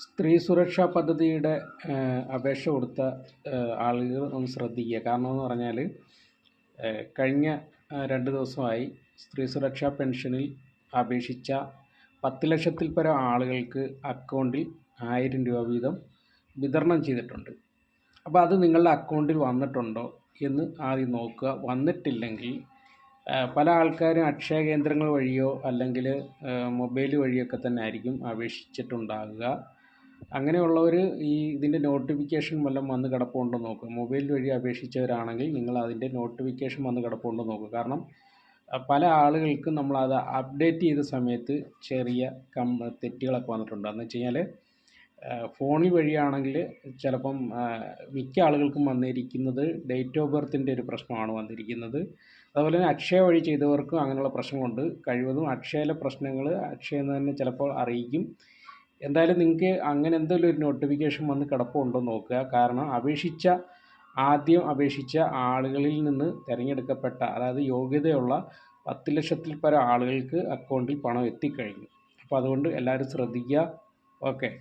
സ്ത്രീ സുരക്ഷാ പദ്ധതിയുടെ അപേക്ഷ കൊടുത്ത ആളുകൾ ഒന്ന് ശ്രദ്ധിക്കുക. കാരണം എന്ന് പറഞ്ഞാൽ കഴിഞ്ഞ 2 ദിവസമായി സ്ത്രീ സുരക്ഷാ പെൻഷനിൽ അപേക്ഷിച്ച 10 ലക്ഷത്തിൽ പരം ആളുകൾക്ക് അക്കൗണ്ടിൽ 1000 രൂപ വീതം വിതരണം ചെയ്തിട്ടുണ്ട്. അപ്പോൾ അത് നിങ്ങളുടെ അക്കൗണ്ടിൽ വന്നിട്ടുണ്ടോ എന്ന് ആദ്യം നോക്കുക. വന്നിട്ടില്ലെങ്കിൽ പല ആൾക്കാരും അക്ഷയ കേന്ദ്രങ്ങൾ വഴിയോ അല്ലെങ്കിൽ മൊബൈൽ വഴിയൊക്കെ തന്നെ ആയിരിക്കും അപേക്ഷിച്ചിട്ടുണ്ടാകുക. അങ്ങനെയുള്ളവർ ഇതിൻ്റെ നോട്ടിഫിക്കേഷൻ വല്ലതും വന്ന് കിടപ്പുണ്ടോ നോക്കുക. മൊബൈൽ വഴി അപേക്ഷിച്ചവരാണെങ്കിൽ നിങ്ങൾ അതിൻ്റെ നോട്ടിഫിക്കേഷൻ വന്ന് കിടപ്പുണ്ടോ നോക്കുക. കാരണം പല ആളുകൾക്കും നമ്മളത് അപ്ഡേറ്റ് ചെയ്ത സമയത്ത് ചെറിയ തെറ്റുകളൊക്കെ വന്നിട്ടുണ്ട്. എന്ന് വെച്ച് കഴിഞ്ഞാൽ ഫോണിൽ വഴിയാണെങ്കിൽ ചിലപ്പം മിക്ക ആളുകൾക്കും വന്നിരിക്കുന്നത് ഡേറ്റ് ഓഫ് ബർത്തിൻ്റെ ഒരു പ്രശ്നമാണ് വന്നിരിക്കുന്നത്. അതുപോലെ തന്നെ അക്ഷയ വഴി ചെയ്തവർക്കും അങ്ങനെയുള്ള പ്രശ്നങ്ങളുണ്ട്. കഴിവതും അക്ഷയയിലെ പ്രശ്നങ്ങൾ അക്ഷയയിൽ നിന്ന് തന്നെ ചിലപ്പോൾ അറിയിക്കും. എന്തായാലും നിങ്ങൾക്ക് അങ്ങനെ എന്തെങ്കിലും ഒരു നോട്ടിഫിക്കേഷൻ വന്ന് കിടപ്പുണ്ടോ നോക്കുക. കാരണം ആദ്യം അപേക്ഷിച്ച ആളുകളിൽ നിന്ന് തിരഞ്ഞെടുക്കപ്പെട്ട, അതായത് യോഗ്യതയുള്ള 10 ലക്ഷത്തിൽ പരം ആളുകൾക്ക് അക്കൗണ്ടിൽ പണം എത്തിക്കഴിഞ്ഞു. അപ്പോൾ അതുകൊണ്ട് എല്ലാവരും ശ്രദ്ധിക്കുക. ഓക്കെ.